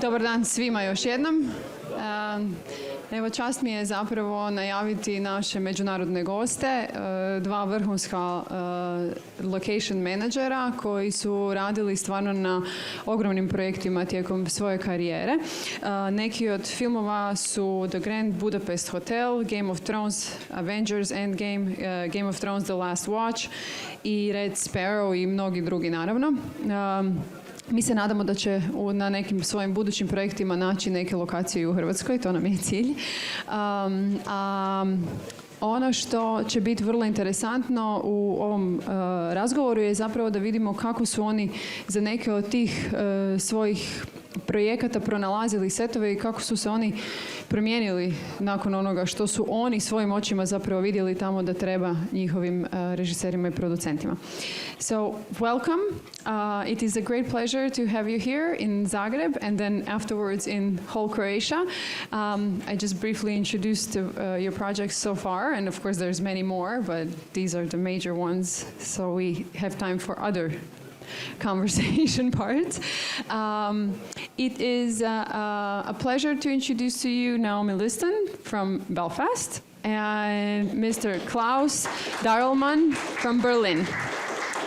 Dobar dan svima još jednom. Evo, čast mi je zapravo najaviti naše međunarodne goste, dva vrhunska location menadžera koji su radili stvarno na ogromnim projektima tijekom svoje karijere. Neki od filmova su The Grand Budapest Hotel, Game of Thrones, Avengers, Endgame, Game of Thrones The Last Watch i Red Sparrow i mnogi drugi naravno. Mi se nadamo da će na nekim svojim budućim projektima naći neke lokacije u Hrvatskoj, to nam je cilj. Ono što će biti vrlo interesantno u ovom razgovoru je zapravo da vidimo kako su oni za neke od tih svojih projekata pronalazili setove i kako su se oni promijenili nakon onoga što su oni svojim očima zapravo vidjeli tamo da treba njihovim režiserima i producentima. So, welcome. It is a great pleasure to have you here in Zagreb and then afterwards in whole Croatia. I just briefly introduced your projects so far, and of course there's many more, but these are the major ones, so we have time for other conversation parts. It is a pleasure to introduce to you NAOMI LISTON from Belfast and Mr. KLAUS DARRELMANN from Berlin.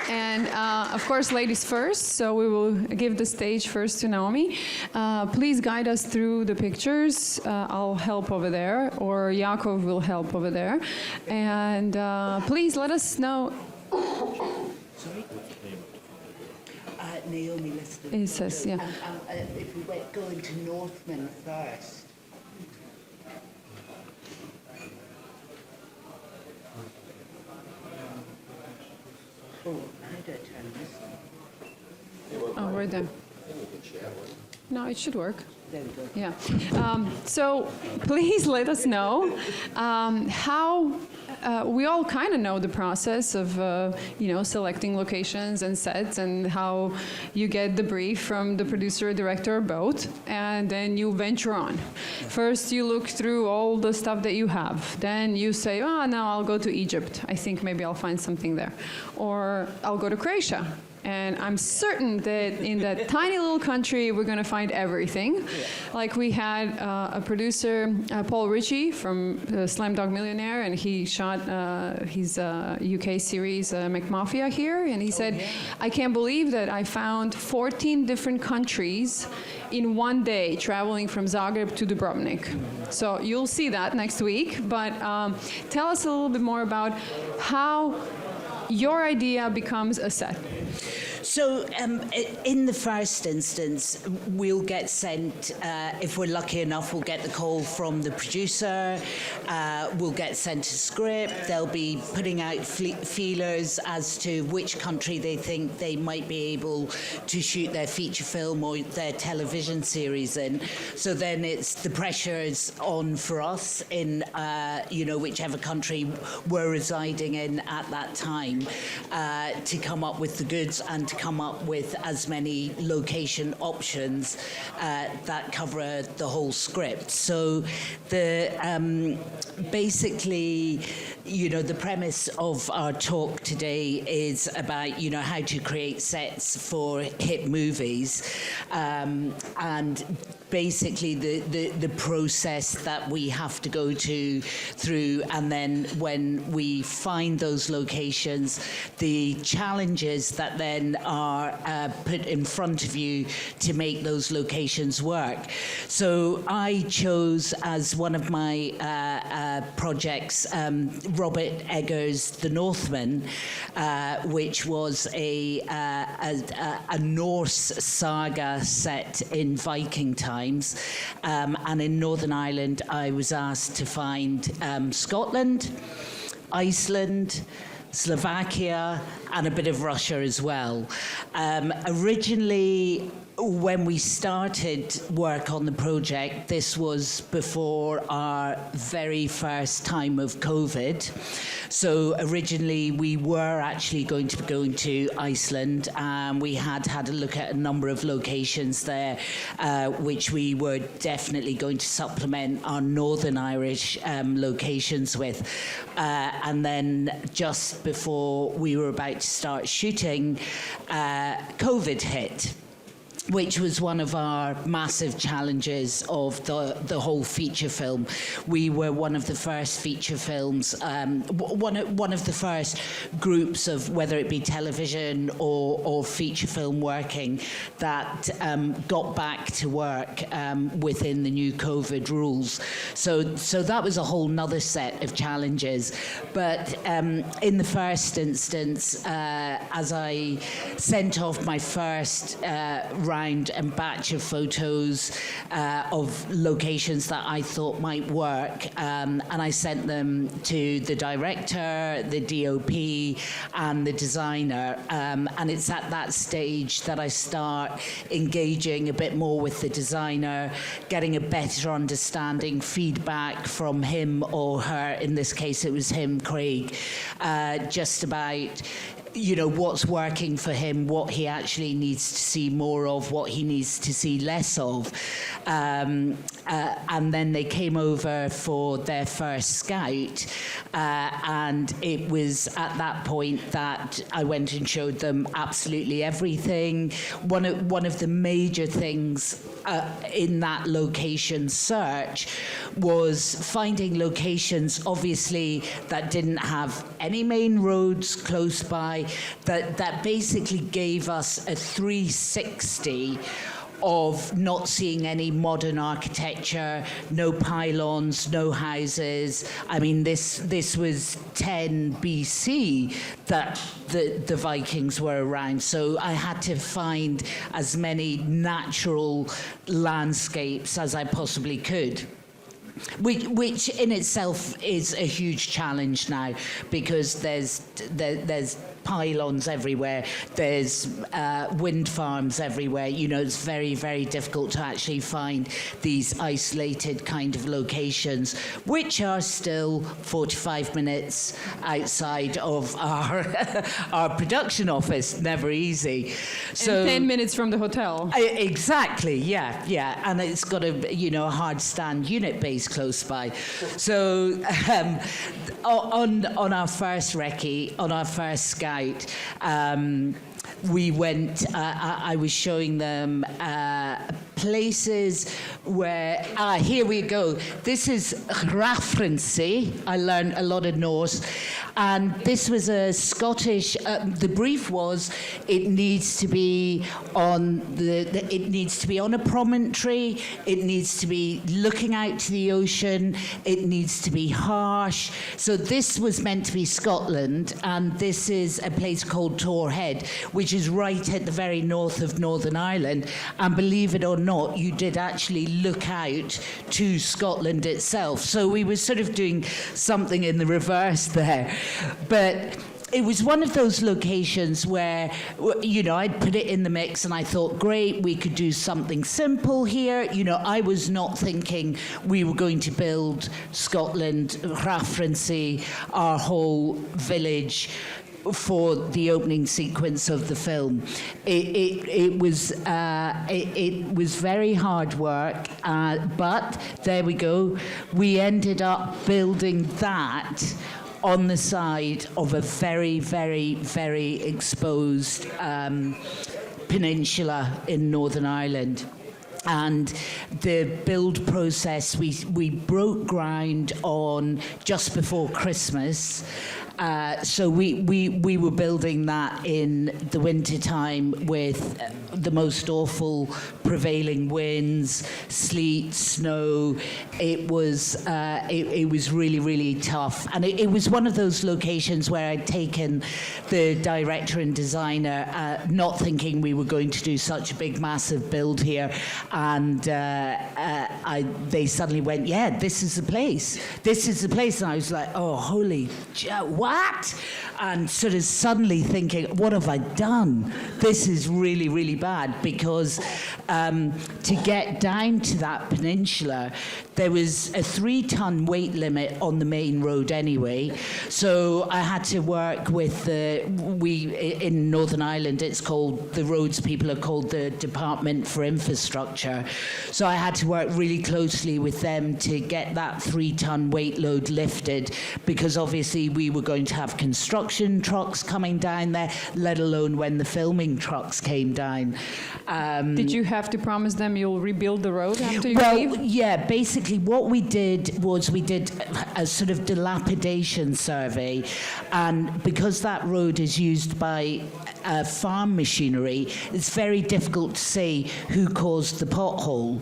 And of course, ladies first, so we will give the stage first to Naomi. Please guide us through the pictures. I'll help over there, or Jakov will help over there. And please let us know. Sorry? Naomi Liston. It says, yeah. If we go into Northman first. Oh, how do I turn this on? Oh, right there. No, it should work. There we go. Yeah. So please let us know how we all kind of know the process of selecting locations and sets and how you get the brief from the producer, director, or both, and then you venture on. First, you look through all the stuff that you have. Then you say, oh, now I'll go to Egypt. I think maybe I'll find something there. Or I'll go to Croatia. And I'm certain that in that tiny little country, we're going to find everything. Yeah. Like we had a producer, Paul Ritchie from Slamdog Millionaire, and he shot his UK series, McMafia here. And he said, I can't believe that I found 14 different countries in one day, traveling from Zagreb to Dubrovnik. So you'll see that next week. But tell us a little bit more about how your idea becomes a set. So in the first instance, we'll get sent, if we're lucky enough, we'll get the call from the producer, we'll get sent a script, they'll be putting out feelers as to which country they think they might be able to shoot their feature film or their television series in. So then the pressure is on for us in, whichever country we're residing in at that time, to come up with the goods and to come up with as many location options that cover the whole script. So basically, the premise of our talk today is about, how to create sets for hit movies, and basically the process that we have to go through, and then when we find those locations, the challenges that then are put in front of you to make those locations work. So I chose as one of my projects Robert Eggers' The Northman, which was a Norse saga set in Viking times, and in Northern Ireland I was asked to find Scotland, Iceland, Slovakia, and a bit of Russia as well. Originally, when we started work on the project, this was before our very first time of COVID. So originally we were actually going to be going to Iceland, and we had a look at a number of locations there, which we were definitely going to supplement our Northern Irish locations with. And then just before we were about to start shooting, COVID hit. which was one of our massive challenges of the whole feature film. We were one of the first feature films, one of the first groups of, whether it be television or feature film working, that got back to work within the new COVID rules. So that was a whole nother set of challenges. But in the first instance, as I sent off my first round and batch of photos of locations that I thought might work, and I sent them to the director, the DOP, and the designer. And it's at that stage that I start engaging a bit more with the designer, getting a better understanding, feedback from him or her. In this case, it was him, Craig, just about, you know, what's working for him, what he actually needs to see more of, what he needs to see less of. And then they came over for their first scout, and it was at that point that I went and showed them absolutely everything. One of the major things in that location search was finding locations, obviously, that didn't have any main roads close by, that basically gave us a 360 of not seeing any modern architecture, no pylons, no houses. I mean, this was 10 BC that the Vikings were around. So I had to find as many natural landscapes as I possibly could. Which in itself is a huge challenge now, because there's pylons everywhere, there's wind farms everywhere. You know, it's very, very difficult to actually find these isolated kind of locations, which are still 45 minutes outside of our production office. Never easy. So, and 10 minutes from the hotel. Exactly, yeah. And it's got a hard stand unit base close by. So on our first recce, on our first scout, we went, I was showing them places where, here we go. This is Grafrency. I learned a lot of Norse. And this was a Scottish, the brief was, it needs to be on it needs to be on a promontory, it needs to be looking out to the ocean, it needs to be harsh. So this was meant to be Scotland, and this is a place called Torhead, which is right at the very north of Northern Ireland. And believe it or not, you did actually look out to Scotland itself. So we were sort of doing something in the reverse there. But it was one of those locations where, you know, I'd put it in the mix and I thought, great, we could do something simple here. You know, I was not thinking we were going to build Scotland, Grafrency, our whole village, for the opening sequence of the film. It was very hard work, but there we go. We ended up building that on the side of a very, very, very exposed peninsula in Northern Ireland. And the build process, we broke ground on just before Christmas. So we were building that in the winter time with the most awful prevailing winds, sleet, snow. It was really, really tough. And it was one of those locations where I'd taken the director and designer, not thinking we were going to do such a big, massive build here. And they suddenly went, yeah, this is the place. This is the place. And I was like, oh, holy, what? And sort of suddenly thinking, what have I done? This is really, really bad, because to get down to that peninsula, there was a 3-ton weight limit on the main road anyway. So I had to work with in Northern Ireland, it's called, the roads people are called the Department for Infrastructure. So I had to work really closely with them to get that 3-ton weight load lifted, because obviously we were going going to have construction trucks coming down there, let alone when the filming trucks came down. Did you have to promise them you'll rebuild the road after you leave? Well, yeah, basically what we did was we did a sort of dilapidation survey, and because that road is used by farm machinery, it's very difficult to say who caused the pothole,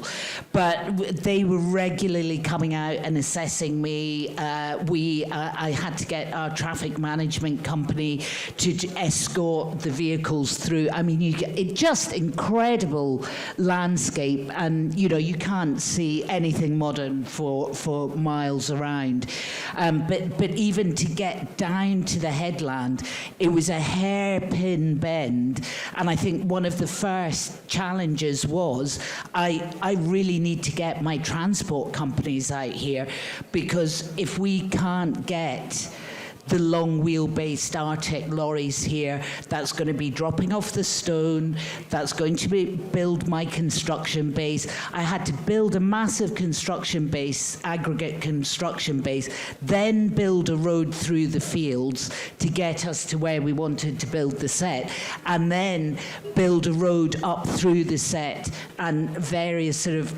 but they were regularly coming out and assessing me. I had to get our traffic management company to escort the vehicles through. I mean, it's just incredible landscape, and you can't see anything modern for miles around. But even to get down to the headland, it was a hairpin bend, and I think one of the first challenges was I really need to get my transport companies out here, because if we can't get the long wheelbase Arctic lorries here, that's going to be dropping off the stone, that's going to build my construction base. I had to build a massive construction base, aggregate construction base, then build a road through the fields to get us to where we wanted to build the set, and then build a road up through the set and various sort of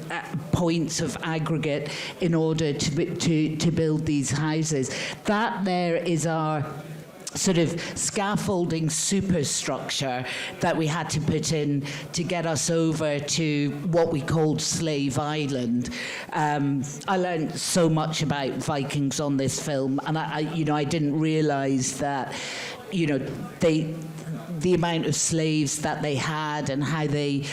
points of aggregate in order to build these houses. That there is our sort of scaffolding superstructure that we had to put in to get us over to what we called Slave Island. I learned so much about Vikings on this film, and I didn't realise that, the amount of slaves that they had and how they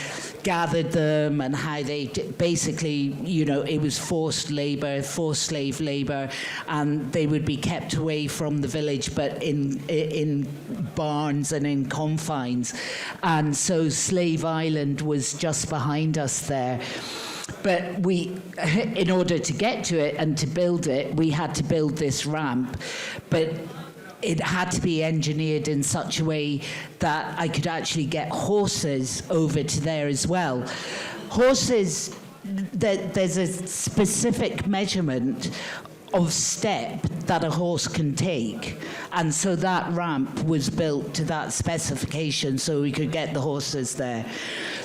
gathered them and how they basically, it was forced slave labor, and they would be kept away from the village, but in barns and in confines. And so Slave Island was just behind us there. But in order to get to it and to build it, we had to build this ramp. But it had to be engineered in such a way that I could actually get horses over to there as well. Horses, there's a specific measurement of step that a horse can take, and so that ramp was built to that specification so we could get the horses there.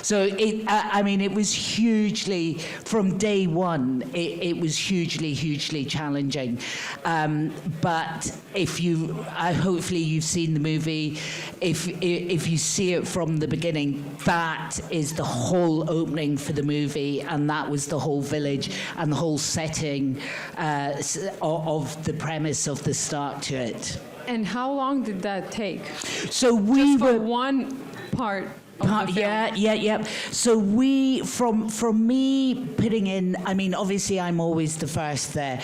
So it was hugely, from day one, it was hugely challenging. But hopefully you've seen the movie. If you see it from the beginning, that is the whole opening for the movie, and that was the whole village and the whole setting of the premise of the start to it. And how long did that take? So we were one part. Yeah. So from me putting in, obviously I'm always the first there,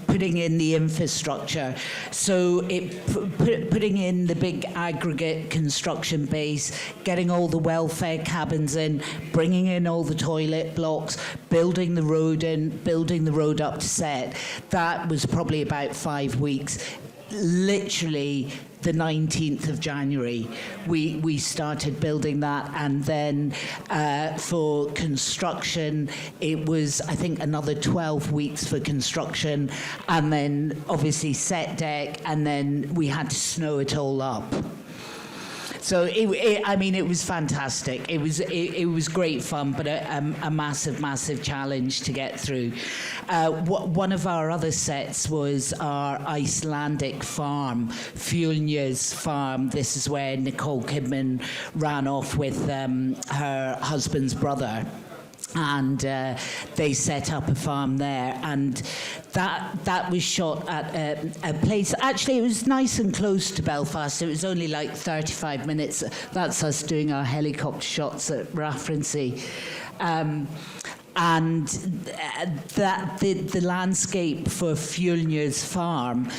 putting in the infrastructure. So putting in the big aggregate construction base, getting all the welfare cabins in, bringing in all the toilet blocks, building the road in, building the road up to set. That was probably about 5 weeks. Literally the 19th of January, we started building that, and then for construction, it was, I think, another 12 weeks for construction, and then obviously set deck, and then we had to snow it all up. So it was fantastic. It was great fun, but a massive challenge to get through. One of our other sets was our Icelandic farm, Fjölnir's farm. This is where Nicole Kidman ran off with her husband's brother. And they set up a farm there, and that was shot at a place. Actually, it was nice and close to Belfast. It was only like 35 minutes. That's us doing our helicopter shots at Rathfrensey. And the landscape for Fjölnir's farm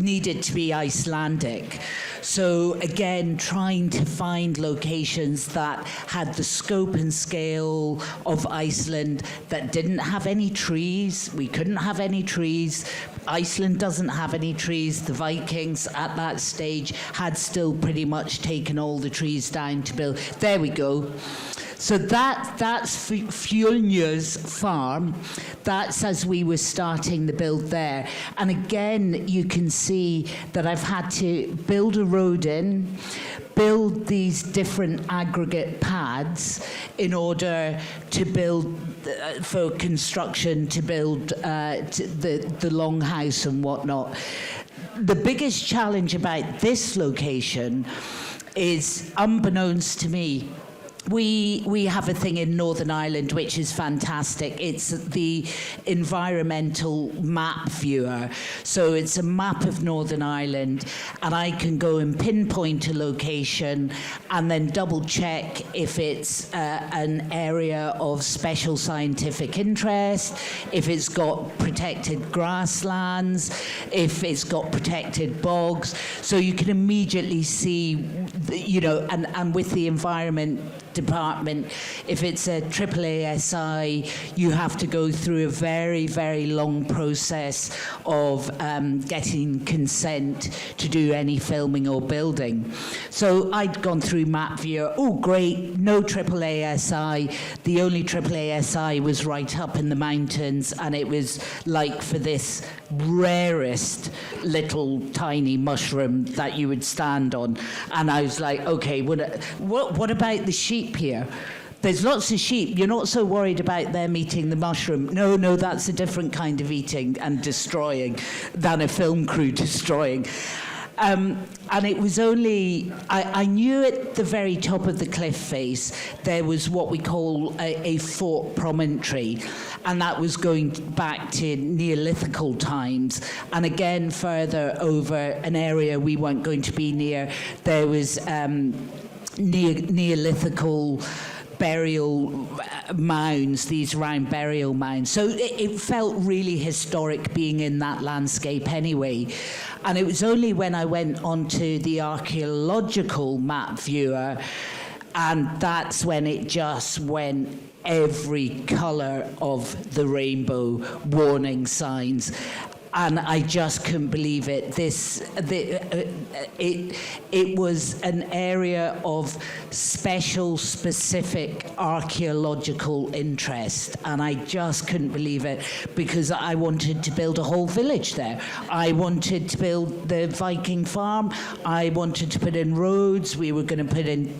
needed to be Icelandic. So again, trying to find locations that had the scope and scale of Iceland, that didn't have any trees. We couldn't have any trees. Iceland doesn't have any trees. The Vikings at that stage had still pretty much taken all the trees down to build. There we go. So that's Fjolnir's farm. That's as we were starting the build there. And again, you can see that I've had to build a road in, build these different aggregate pads in order to build, for construction, to build the longhouse and whatnot. The biggest challenge about this location is, unbeknownst to me, we have a thing in Northern Ireland which is fantastic. It's the environmental map viewer. So it's a map of Northern Ireland, and I can go and pinpoint a location and then double check if it's an area of special scientific interest, if it's got protected grasslands, if it's got protected bogs. So you can immediately see, you know, and with the environment department, if it's a AAASI, you have to go through a very, very long process of getting consent to do any filming or building. So I'd gone through map viewer. Oh, great, no AAASI. The only AAASI was right up in the mountains, and it was like for this rarest little tiny mushroom that you would stand on. And I was like, okay, what about the sheep here? There's lots of sheep. You're not so worried about them eating the mushroom. No, that's a different kind of eating and destroying than a film crew destroying. And it was only, I knew at the very top of the cliff face there was what we call a fort promontory, and that was going back to Neolithical times. And again, further over an area we weren't going to be near, there was Neolithical burial mounds, these round burial mounds. So it felt really historic being in that landscape anyway. And it was only when I went onto the archaeological map viewer, and that's when it just went every colour of the rainbow, warning signs. And I just couldn't believe it. It was an area of special, specific archaeological interest, and I just couldn't believe it, because I wanted to build a whole village there. I wanted to build the Viking farm. I wanted to put in roads. We were going to put in,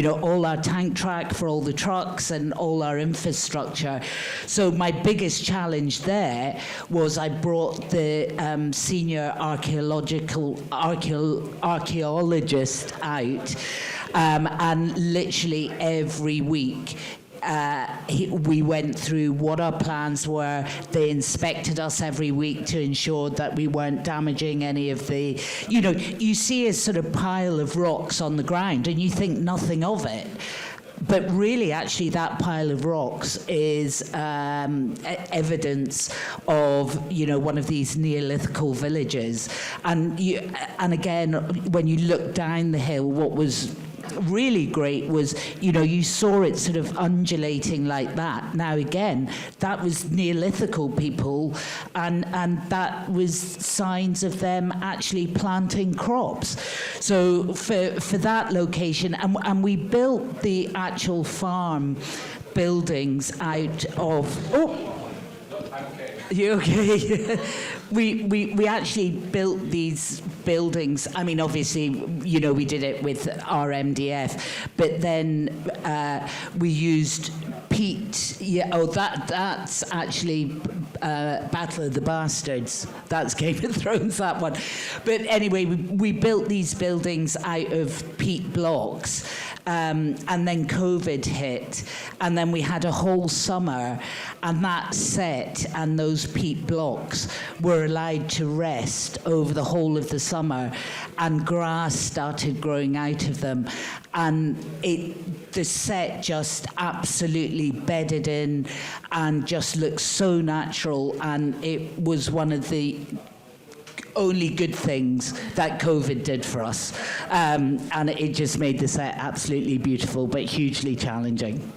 all our tank track for all the trucks and all our infrastructure. So my biggest challenge there was I brought the senior archaeologist out, and literally every week we went through what our plans were. They inspected us every week to ensure that we weren't damaging any of the, you see a sort of pile of rocks on the ground and you think nothing of it. But really, actually, that pile of rocks is evidence of, one of these Neolithical villages. And again, when you look down the hill, what was really great was, you saw it sort of undulating like that. Now, again, that was Neolithical people, and that was signs of them actually planting crops. So for that location, and we built the actual farm buildings out of... You okay? We actually built these buildings. I mean, obviously, we did it with RMDF, but then we used peat. Yeah. Oh, that's actually Battle of the Bastards. That's Game of Thrones, that one. But anyway, we built these buildings out of peat blocks. And then COVID hit, and then we had a whole summer, and that set and those peat blocks were allowed to rest over the whole of the summer, and grass started growing out of them, and the set just absolutely bedded in and just looked so natural, and it was one of the only good things that COVID did for us. And it just made the set absolutely beautiful, but hugely challenging.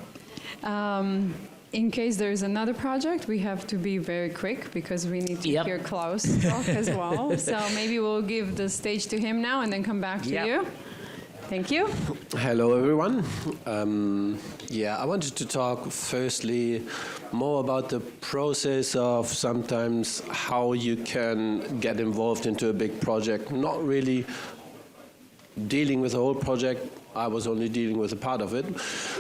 In case there's another project, we have to be very quick because we need to hear Klaus talk as well. So maybe we'll give the stage to him now and then come back to you. Thank you. Hello, everyone. I wanted to talk firstly more about the process of sometimes how you can get involved into a big project, not really dealing with the whole project. I was only dealing with a part of it.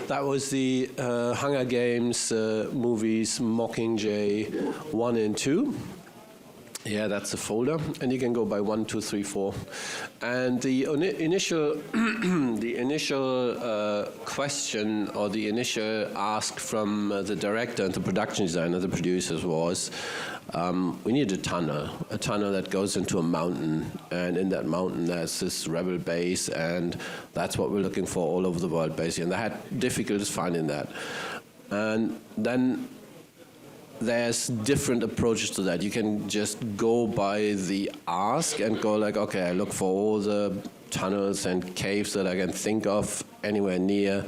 That was the Hunger Games movies, Mockingjay 1 and 2. Yeah, that's the folder, and you can go by 1, 2, 3, 4. And the initial, question or the initial ask from the director and the production designer, the producers, was we need a tunnel that goes into a mountain, and in that mountain there's this rebel base, and that's what we're looking for all over the world, basically. And they had difficulties finding that, and then there's different approaches to that. You can just go by the ask and go like, okay, I look for all the tunnels and caves that I can think of anywhere near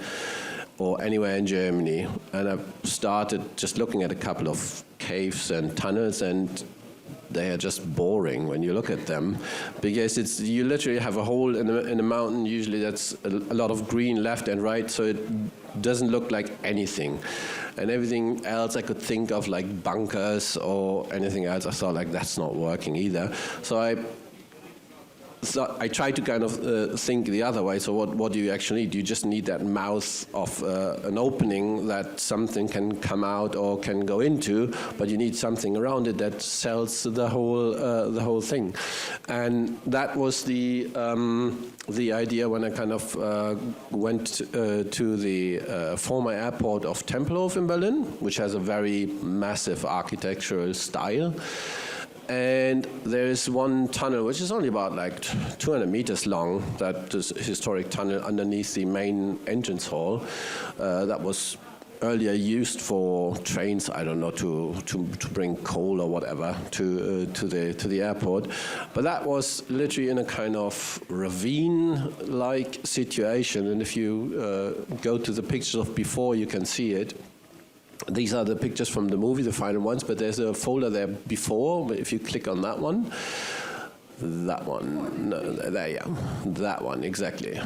or anywhere in Germany. And I started just looking at a couple of caves and tunnels, and they are just boring when you look at them, because you literally have a hole in a mountain. Usually that's a lot of green left and right, so it doesn't look like anything. And everything else I could think of, like bunkers or anything else, I thought like that's not working either. So I tried to kind of think the other way. So what do you actually need? You just need that mouth of an opening that something can come out or can go into, but you need something around it that sells the whole thing. And that was the idea when I kind of went to the former airport of Tempelhof in Berlin, which has a very massive architectural style. And there's one tunnel, which is only about like 200 meters long, that is a historic tunnel underneath the main entrance hall that was earlier used for trains, I don't know, to bring coal or whatever to the airport. But that was literally in a kind of ravine-like situation. And if you go to the pictures of before, you can see it. These are the pictures from the movie, the final ones, but there's a folder there before. But if you click on that one, no, there, yeah, that one, exactly.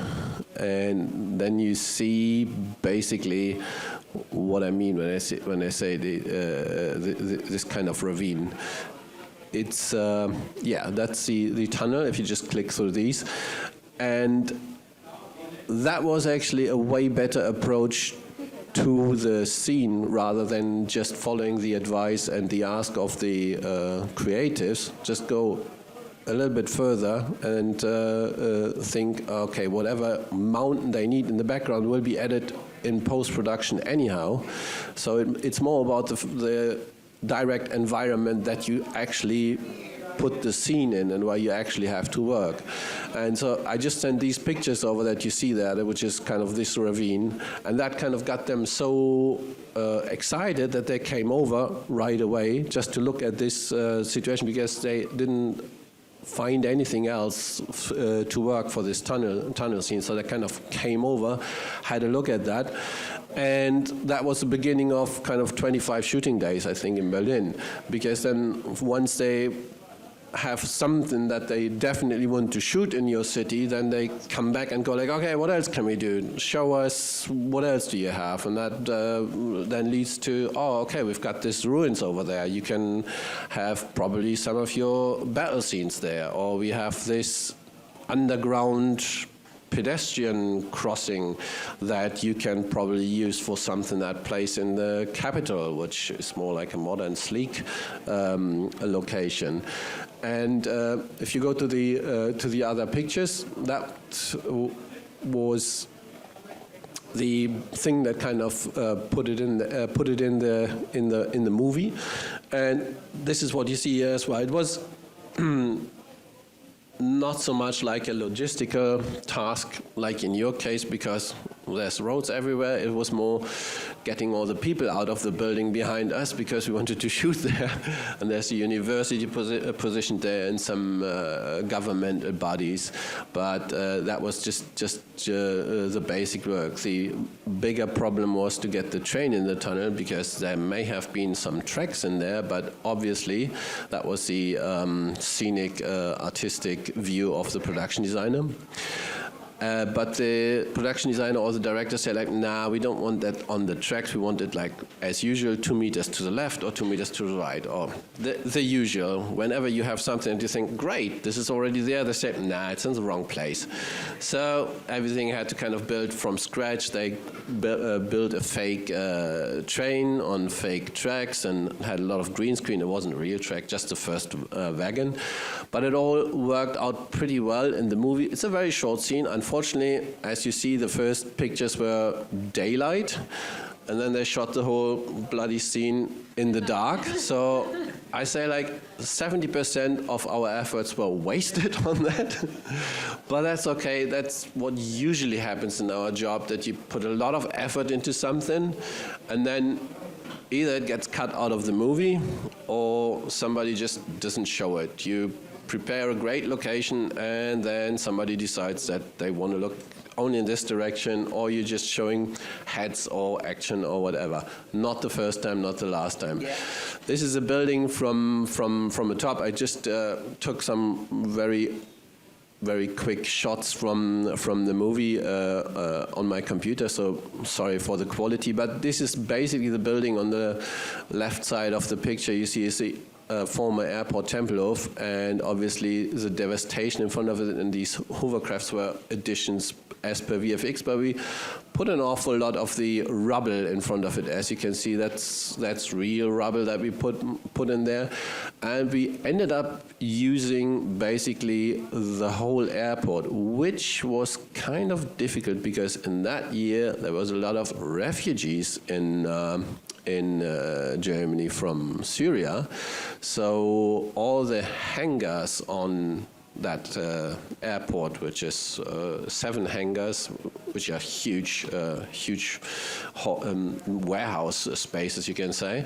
And then you see basically what I mean when I say this kind of ravine. It's, that's the tunnel, if you just click through these. And that was actually a way better approach to the scene, rather than just following the advice and the ask of the creatives. Just go a little bit further and think, okay, whatever mountain they need in the background will be added in post-production anyhow. So it's more about the direct environment that you actually put the scene in and where you actually have to work. And so I just sent these pictures over that you see there, which is kind of this ravine, and that kind of got them so excited that they came over right away just to look at this situation, because they didn't find anything else to work for this tunnel scene. So they kind of came over, had a look at that. And that was the beginning of kind of 25 shooting days, I think, in Berlin, because then once they have something that they definitely want to shoot in your city, then they come back and go like, okay, what else can we do? Show us, what else do you have? And that then leads to, oh, okay, we've got these ruins over there. You can have probably some of your battle scenes there. Or we have this underground pedestrian crossing that you can probably use for something that plays in the capital, which is more like a modern, sleek location. And if you go to the other pictures, that was the thing that kind of put it in the movie. And this is what you see here as well. It was not so much like a logistical task like in your case, because there's roads everywhere. It was more getting all the people out of the building behind us, because we wanted to shoot there. And there's a university positioned there and some governmental bodies. But that was just the basic work. The bigger problem was to get the train in the tunnel, because there may have been some tracks in there, but obviously that was the scenic, artistic view of the production designer. But the production designer or the director said, like, nah, we don't want that on the tracks. We want it, like, as usual, 2 meters to the left or 2 meters to the right, or the usual. Whenever you have something and you think, great, this is already there, they say, nah, it's in the wrong place. So everything had to kind of build from scratch. They built a fake train on fake tracks and had a lot of green screen. It wasn't a real track, just the first wagon. But it all worked out pretty well in the movie. It's a very short scene. Unfortunately, as you see, the first pictures were daylight, and then they shot the whole bloody scene in the dark. So I say like 70% of our efforts were wasted on that. But that's okay. That's what usually happens in our job, that you put a lot of effort into something, and then either it gets cut out of the movie or somebody just doesn't show it. You prepare a great location and then somebody decides that they want to look only in this direction, or you're just showing heads or action or whatever. Not the first time, not the last time. Yeah. This is a building from the top. I just took some very quick shots from the movie on my computer, so sorry for the quality, but this is basically the building. On the left side of the picture you see is the former airport Tempelhof, and obviously the devastation in front of it, and these hovercrafts were additions as per VFX, but we put an awful lot of the rubble in front of it. As you can see, that's real rubble that we put in there, and we ended up using basically the whole airport, which was kind of difficult because in that year there was a lot of refugees in Germany from Syria. So all the hangars on that airport, which is 7 hangars, which are huge warehouse spaces, you can say,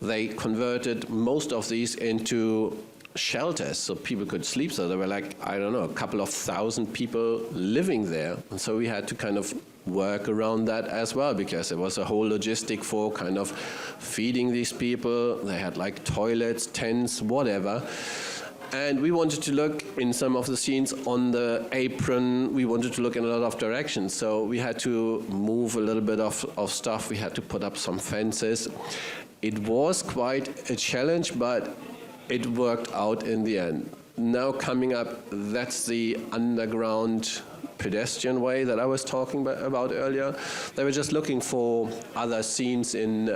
they converted most of these into shelters so people could sleep. So there were like, I don't know, a couple of thousand people living there. And so we had to kind of work around that as well, because it was a whole logistic for kind of feeding these people. They had like toilets, tents, whatever. And we wanted to look in some of the scenes on the apron. We wanted to look in a lot of directions. So we had to move a little bit of stuff. We had to put up some fences. It was quite a challenge, but it worked out in the end. Now coming up, that's the underground pedestrian way that I was talking about earlier. They were just looking for other scenes in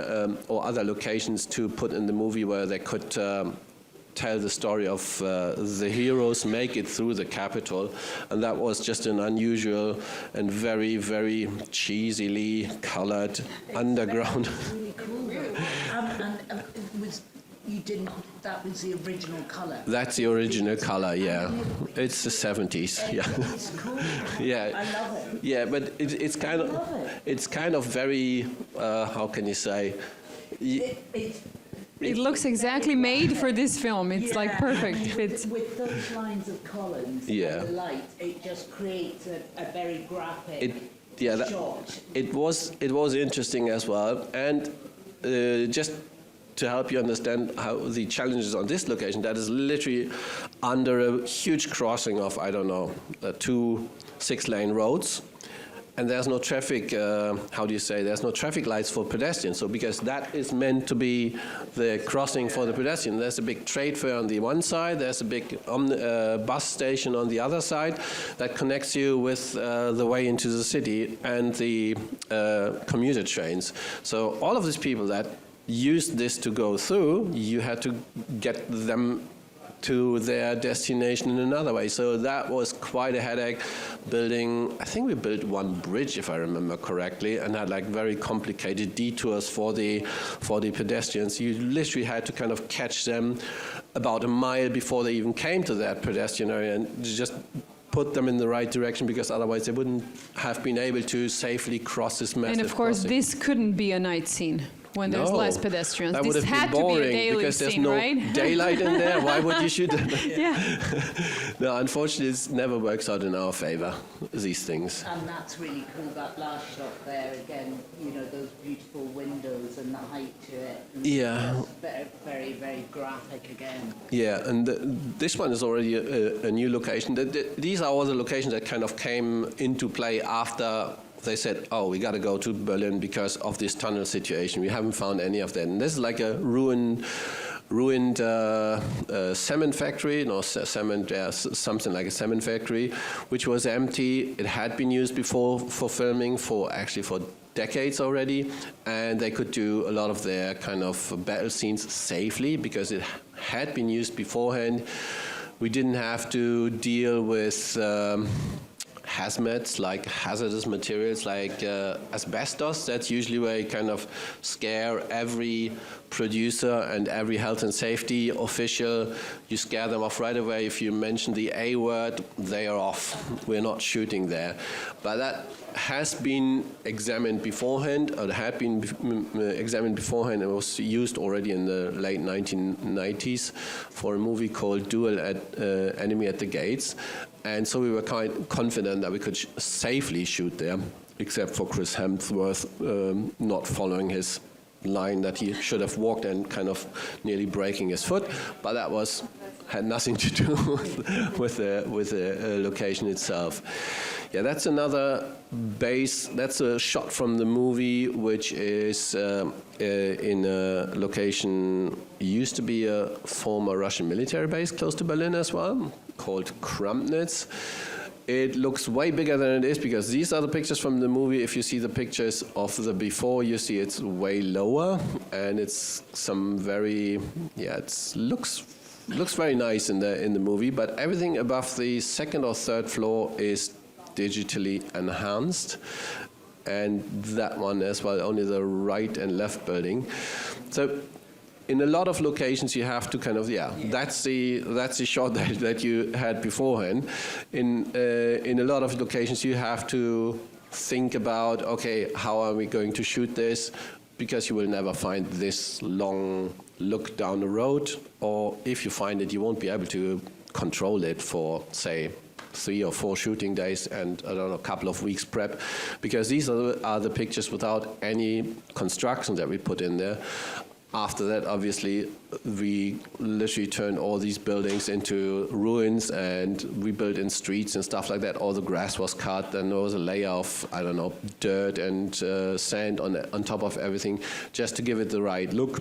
or other locations to put in the movie where they could tell the story of the heroes make it through the capital, and that was just an unusual and very, very cheesily colored underground. Really cool. And that was the original color. That's the original color, yeah. It's the 70s, yeah. It's cool. Yeah. I love it. Yeah, but it's kind of very, how can you say? It looks exactly made for this film. It's like perfect. With those lines of columns and the light, it just creates a very graphic shot. It was interesting as well, and just to help you understand how the challenges on this location, that is literally under a huge crossing of, I don't know, 2 6-lane roads. And there's no traffic, there's no traffic lights for pedestrians. So because that is meant to be the crossing for the pedestrian. There's a big trade fair on the one side, there's a big bus station on the other side that connects you with the way into the city and the commuter trains. So all of these people that used this to go through, you had to get them to their destination in another way. So that was quite a headache building. I think we built one bridge, if I remember correctly, and had like very complicated detours for the pedestrians. You literally had to kind of catch them about a mile before they even came to that pedestrian area and just put them in the right direction, because otherwise they wouldn't have been able to safely cross this massive And of course, crossing. this couldn't be a night scene. when there's less pedestrians. That would This have had been to be a boring daily because there's scene, no right? daylight in there. Why would you shoot it? Yeah. No, unfortunately, it never works out in our favor, these things. And that's really cool, that last shot there, again, you know, those beautiful windows and the height to it. And Yeah. Very, very, very graphic again. Yeah, and this one is already a new location. These are all the locations that kind of came into play after they said, oh, we got to go to Berlin because of this tunnel situation. We haven't found any of that. And this is like a ruined cement factory, something like a cement factory, which was empty. It had been used before for filming for decades already, and they could do a lot of their kind of battle scenes safely because it had been used beforehand. We didn't have to deal with hazmats, like hazardous materials like asbestos. That's usually where you kind of scare every producer and every health and safety official. You scare them off right away. If you mention the A word, they are off. We're not shooting there. But that has been examined beforehand, or had been examined beforehand. It was used already in the late 1990s for a movie called Enemy at the Gates. And so we were quite confident that we could safely shoot there, except for Chris Hemsworth not following his line that he should have walked and kind of nearly breaking his foot. But that had nothing to do with the location itself. Yeah, that's another base. That's a shot from the movie, which is in a location used to be a former Russian military base close to Berlin as well, called Krampnitz. It looks way bigger than it is because these are the pictures from the movie. If you see the pictures of the before, you see it's way lower, and it's some very, it looks very nice in the movie. But everything above the second or third floor is digitally enhanced, and that one as well, only the right and left building. So in a lot of locations you have to kind of, that's the shot that you had beforehand. In a lot of locations you have to think about, okay, how are we going to shoot this? Because you will never find this long look down the road, or if you find it, you won't be able to control it for, say, 3 or 4 shooting days and, I don't know, a couple of weeks prep, because these are the pictures without any construction that we put in there. After that, obviously, we literally turned all these buildings into ruins and we built in streets and stuff like that. All the grass was cut and there was a layer of, I don't know, dirt and sand on top of everything just to give it the right look.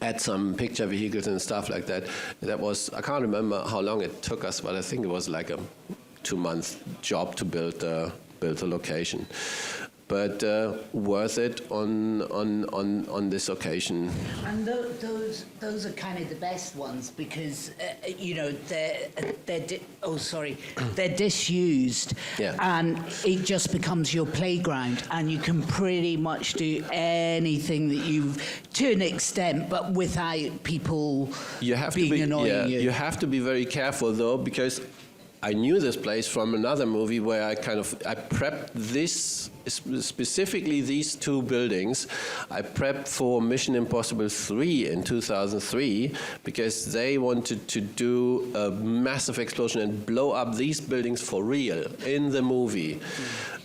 Add some picture vehicles and stuff like that. That was, I can't remember how long it took us, but I think it was like a 2-month job to build the location. But worth it on this occasion. And those are kind of the best ones because you know they're disused, and it just becomes your playground, and you can pretty much do anything that to an extent, but without people being annoying you. You have to be very careful though, because I knew this place from another movie where I prepped this, specifically these 2 buildings. I prepped for Mission Impossible 3 in 2003 because they wanted to do a massive explosion and blow up these buildings for real in the movie.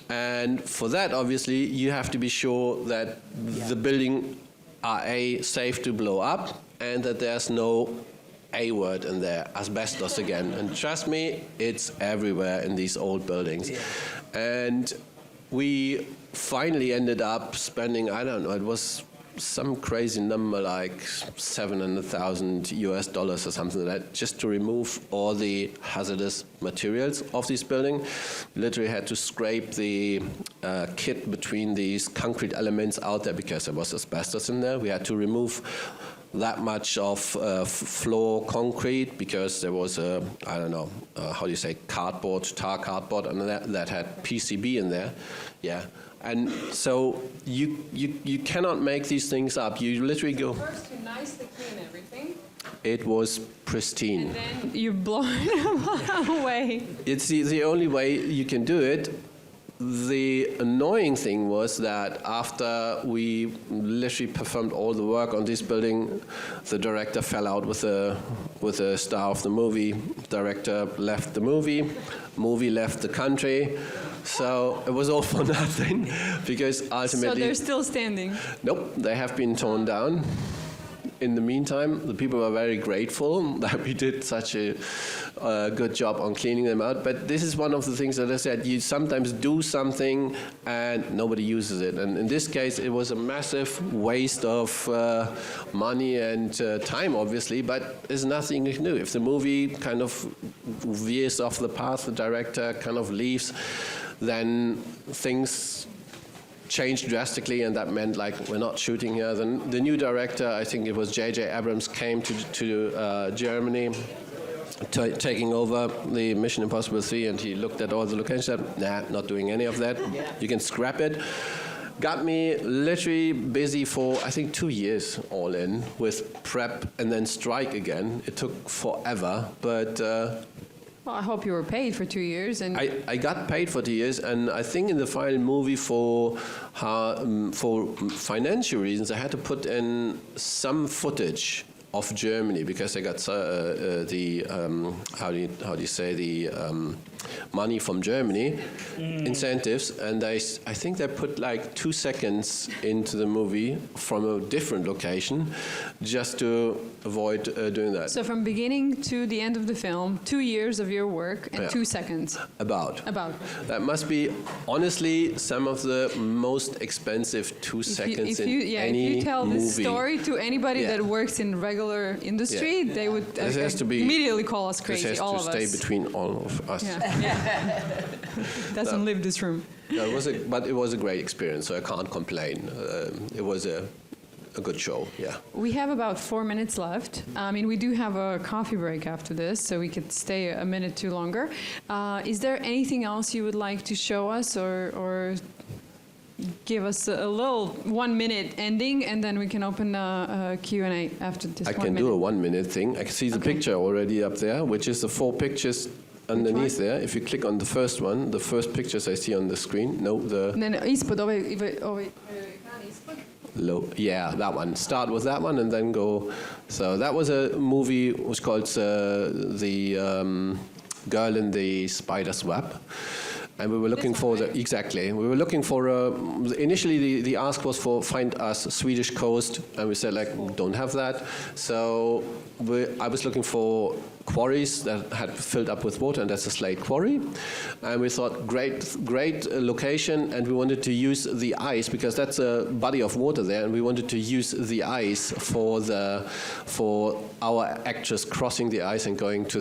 And for that, obviously, you have to be sure that the building are safe to blow up and that there's no A word in there, asbestos again. And trust me, it's everywhere in these old buildings. Yeah. And we finally ended up spending, I don't know, it was some crazy number like $700,000 or something like that, just to remove all the hazardous materials of this building. Literally had to scrape the kit between these concrete elements out there because there was asbestos in there. We had to remove that much of floor concrete because there was a, I don't know, how do you say, tar cardboard, and that had PCB in there. Yeah. And so you cannot make these things up. You literally go. First, you nicely clean everything. It was pristine. And then you blow it away. It's the only way you can do it. the annoying thing was that after we literally performed all the work on this building, the director fell out with the star of the movie. Director left the movie left the country. So it was all for nothing, because ultimately... So they're still standing? Nope, they have been torn down. In the meantime, the people were very grateful that we did such a good job on cleaning them out. But this is one of the things that I said, you sometimes do something and nobody uses it. And in this case, it was a massive waste of money and time, obviously, but there's nothing you can do. If the movie kind of veers off the path, the director kind of leaves, then things changed drastically, and that meant like we're not shooting here. Then the new director, I think it was J.J. Abrams, came to Germany, taking over the Mission Impossible 3, and he looked at all the locations and said, nah, not doing any of that. You can scrap it. Got me literally busy for, I think, 2 years all in with prep and then strike again. It took forever, but... well, I hope you were paid for 2 years. And I got paid for 2 years, and I think in the final movie for financial reasons, I had to put in some footage of Germany because I got the how do you say the money from Germany, incentives, and I think they put like 2 seconds into the movie from a different location just to avoid doing that. so from beginning to the end of the film, 2 years of your work and 2 seconds. About. That must be honestly some of the most expensive 2 seconds in any if you tell movie. this story to anybody that works in regular industry, they would immediately call us crazy, all of us. This has to stay between all of us. Doesn't leave this room. No, but it was a great experience, so I can't complain. It was a good show, yeah. We have about 4 minutes left. I mean, we do have a coffee break after this, so we could stay a minute too longer. Is there anything else you would like to show us or give us a little 1 minute ending, and then we can open a Q&A after this 1 minute? I can do a 1 minute thing. I can see the picture already up there, which is the 4 pictures underneath there. If you click on the first one, the first pictures I see on the screen. No, ispod ovaj low. Yeah, that one. Start with that one and then go. So that was a movie which was called the Girl in the Spider's Web. And we were looking for we were looking for initially the ask was for find us Swedish coast, and we said like don't have that. So I was looking for quarries that had filled up with water, and that's a slate quarry. And we thought great location, and we wanted to use the ice because that's a body of water there, and we wanted to use the ice for our actress crossing the ice and going to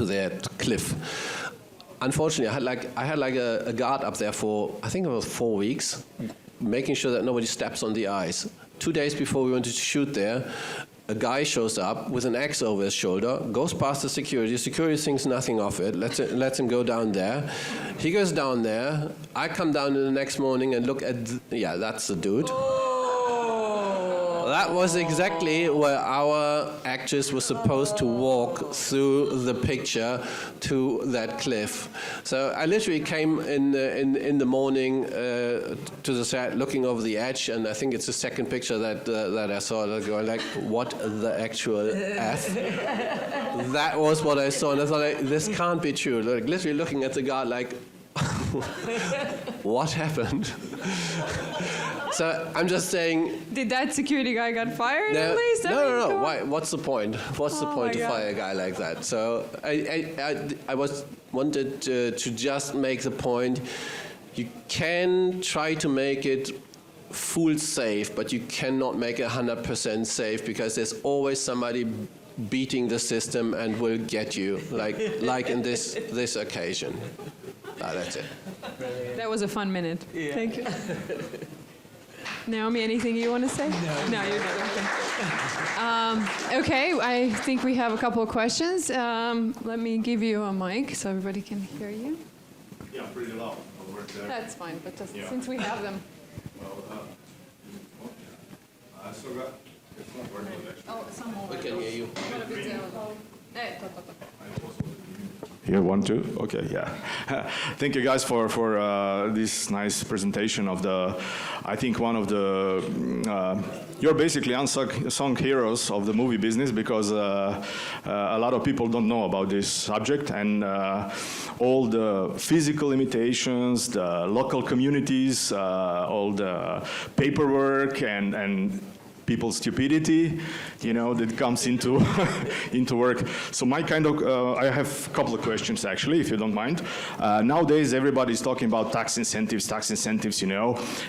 that cliff. Unfortunately, I had a guard up there for I think it was 4 weeks, making sure that nobody steps on the ice. 2 days before we wanted to shoot there, a guy shows up with an axe over his shoulder, goes past the security. Security thinks nothing of it, lets him go down there. He goes down there. I come down the next morning and look at that's the dude. That was exactly where our actress was supposed to walk through the picture to that cliff. So I literally came in the morning to the set, looking over the edge, and I think it's the second picture that I saw. Going like, what the actual f? That was what I saw, and I thought like, this can't be true. Like literally looking at the guard like, what happened? So I'm just saying. Did that security guy get fired at least? No. Why? What's the point? What's the point to fire a guy like that? So I wanted to just make the point. You can try to make it full safe, but you cannot make it 100% safe because there's always somebody beating the system and will get you, like in this occasion. That's it. That was a fun minute. Yeah. Thank you. Naomi, anything you want to say? No, you're good. Okay. I think we have a couple of questions. Let me give you a mic so everybody can hear you. Yeah, pretty loud. That's fine, but just since we have them. I still got. It's not working. We can hear you. You want to? Okay, yeah. Thank you guys for this nice presentation of the, I think one of the, you're basically unsung heroes of the movie business, because a lot of people don't know about this subject, and all the physical limitations, the local communities, all the paperwork and people's stupidity, that comes into into work. So I have a couple of questions actually, if you don't mind. Nowadays, everybody's talking about tax incentives,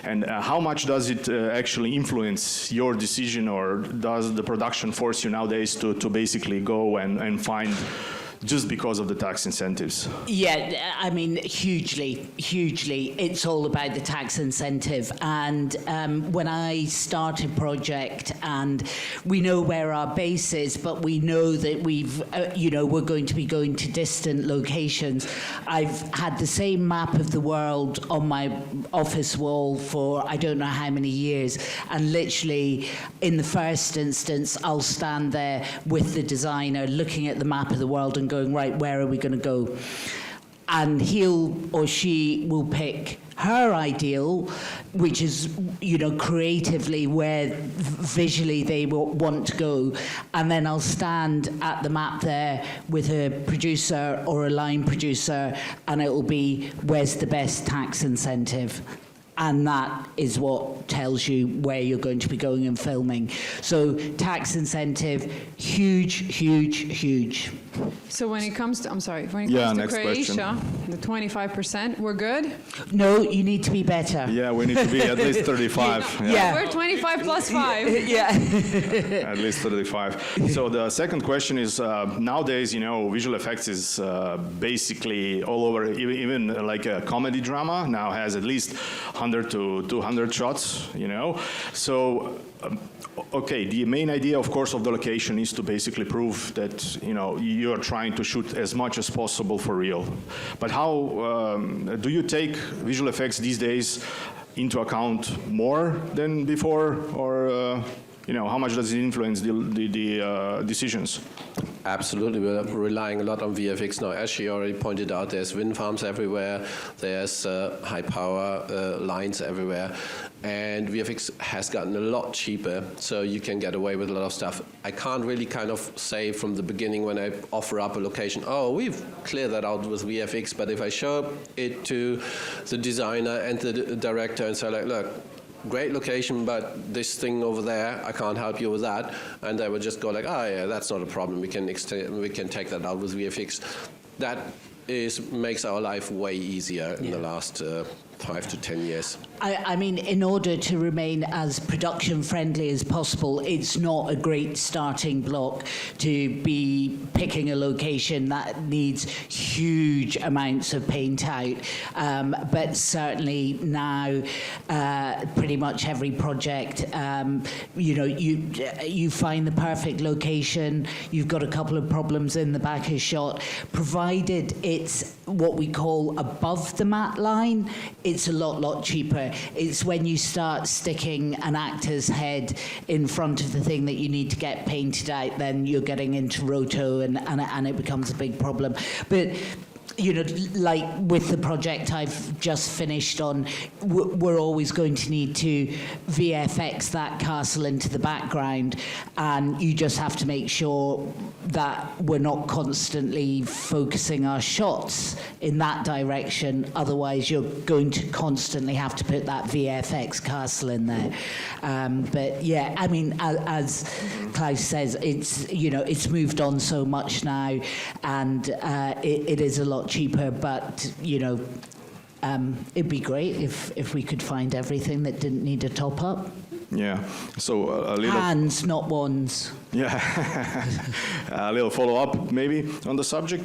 and how much does it actually influence your decision, or does the production force you nowadays to basically go and find, just because of the tax incentives? Yeah, I mean, hugely. It's all about the tax incentive. And when I start a project, and we know where our base is, but we know that we're going to be going to distant locations. I've had the same map of the world on my office wall for I don't know how many years. And literally, in the first instance, I'll stand there with the designer looking at the map of the world and going, right, where are we going to go? And he'll or she will pick her ideal, which is, creatively where visually they will want to go. And then I'll stand at the map there with a producer or a line producer, and it will be, where's the best tax incentive? And that is what tells you where you're going to be going and filming. So tax incentive, huge. So when it comes to, Croatia, the 25%, we're good? No, you need to be better. Yeah, we need to be at least 35. Yeah. We're 25 plus 5. Yeah. At least 35. So the second question is, nowadays, visual effects is basically all over, even like a comedy drama now has at least 100 to 200 shots, So, okay, the main idea, of course, of the location is to basically prove that, you're trying to shoot as much as possible for real. But how do you take visual effects these days into account more than before, or how much does it influence the decisions? Absolutely, we're relying a lot on VFX now. As she already pointed out, there's wind farms everywhere, there's high power lines everywhere, and VFX has gotten a lot cheaper, so you can get away with a lot of stuff. I can't really kind of say from the beginning when I offer up a location, oh, we've cleared that out with VFX, but if I show it to the designer and the director and say, like, look, great location, but this thing over there, I can't help you with that. And they would just go like, oh yeah, that's not a problem. We can take that out with VFX. That makes our life way easier in the last 5 to 10 years. I mean, in order to remain as production friendly as possible, it's not a great starting block to be picking a location that needs huge amounts of paint out. But certainly now, pretty much every project, you find the perfect location, you've got a couple of problems in the back of shot, provided it's what we call above the matte line, it's a lot cheaper. It's when you start sticking an actor's head in front of the thing that you need to get painted out, then you're getting into roto and it becomes a big problem. But like with the project I've just finished on, we're always going to need to VFX that castle into the background, and you just have to make sure that we're not constantly focusing our shots in that direction. Otherwise, you're going to constantly have to put that VFX castle in there. But yeah, I mean, as Klaus says, it's moved on so much now, and it is a lot cheaper, but it'd be great if we could find everything that didn't need a top up. Yeah, so a little... Hands, not wands. Yeah, a little follow-up maybe on the subject.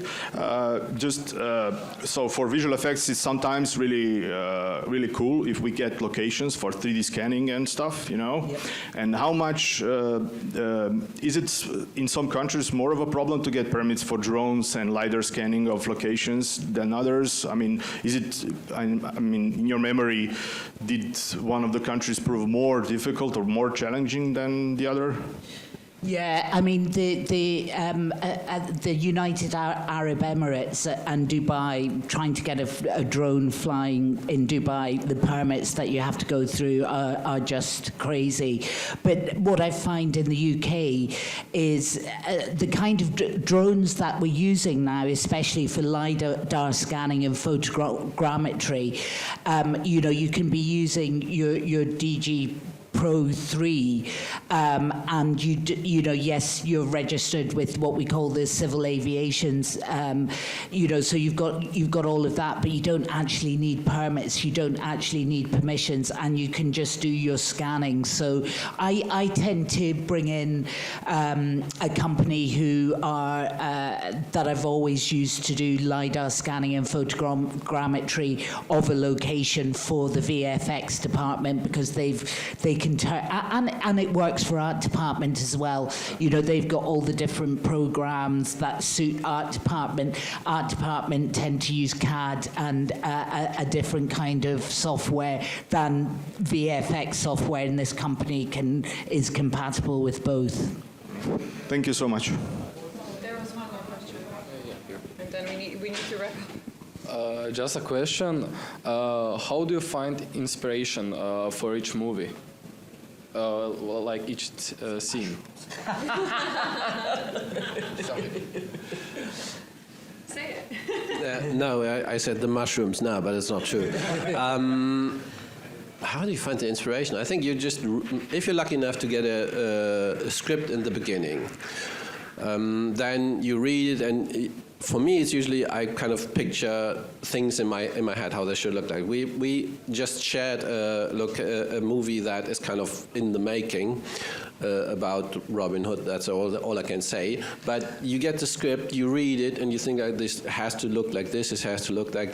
So for visual effects, it's sometimes really cool if we get locations for 3D scanning and stuff, Yep. And how much is it in some countries more of a problem to get permits for drones and LiDAR scanning of locations than others? I mean, in your memory, did one of the countries prove more difficult or more challenging than the other? Yeah, I mean the United Arab Emirates and Dubai, trying to get a drone flying in Dubai, the permits that you have to go through are just crazy. But what I find in the UK is the kind of drones that we're using now, especially for LiDAR scanning and photogrammetry. You can be using your DG Pro 3, and yes, you're registered with what we call the civil aviations, so you've got all of that, but you don't actually need permits, you don't actually need permissions, and you can just do your scanning. So I tend to bring in a company who are that I've always used to do LiDAR scanning and photogrammetry of a location for the VFX department, because they can turn, and it works for art department as well. They've got all the different programs that suit art department. Art department tend to use CAD and a different kind of software than VFX software, and this company is compatible with both. Thank you so much. There was one more question. And then we need to wrap up. Just a question. How do you find inspiration for each movie? Like each scene? Say it. No, I said the mushrooms now, but it's not true. How do you find the inspiration? I think if you're lucky enough to get a script in the beginning, then you read it, and for me, it's usually I kind of picture things in my head how they should look like. We just shared a movie that is kind of in the making about Robin Hood. That's all I can say. But you get the script, you read it, and you think like this has to look like this. It has to look like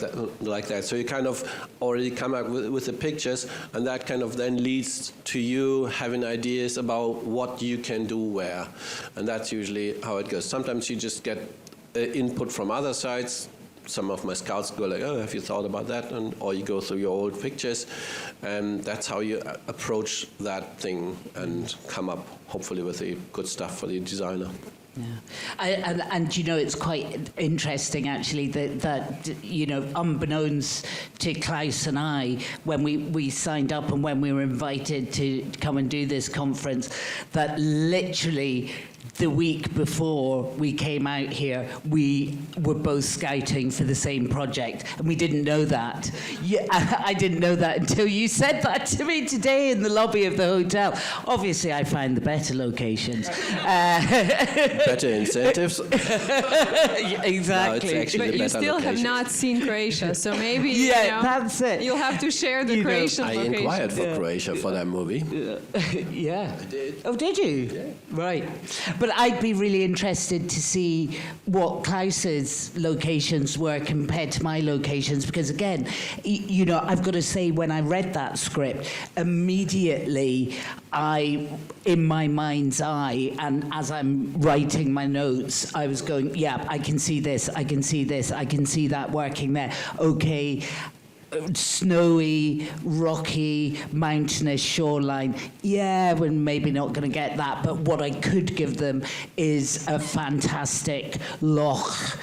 that. So you kind of already come up with the pictures, and that kind of then leads to you having ideas about what you can do where, and that's usually how it goes. Sometimes you just get input from other sides. Some of my scouts go like, oh, have you thought about that? Or you go through your old pictures, and that's how you approach that thing and come up, hopefully, with the good stuff for the designer. Yeah, and it's quite interesting actually that unbeknownst to KLAUS and I, when we signed up and when we were invited to come and do this conference, that literally the week before we came out here, we were both scouting for the same project, and we didn't know that. I didn't know that until you said that to me today in the lobby of the hotel. Obviously, I find the better locations. Better incentives. Exactly. No, it's But you still have not seen Croatia, so maybe that's it. You'll have to share the Croatian location. I inquired for Croatia for that movie. Yeah. I did. Oh, did you? Yeah. Right. But I'd be really interested to see what KLAUS's locations were compared to my locations, because again, I've got to say, when I read that script, immediately in my mind's eye, and as I'm writing my notes, I was going, yeah, I can see this, I can see this, I can see that working there. Okay. Snowy, rocky, mountainous shoreline. Yeah, we're maybe not going to get that, but what I could give them is a fantastic loch,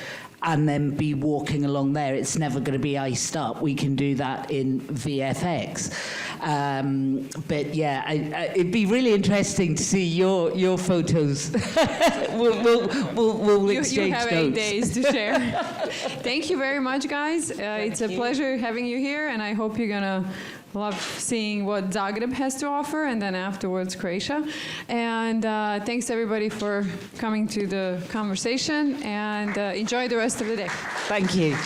and then be walking along there. It's never going to be iced up. We can do that in VFX. But yeah, it'd be really interesting to see your photos. we'll exchange You have notes. 8 days to share. Thank you very much, guys. It's a pleasure having you here, and I hope you're gonna love seeing what Zagreb has to offer, and then afterwards Croatia. And thanks everybody for coming to the conversation, and enjoy the rest of the day. Thank you.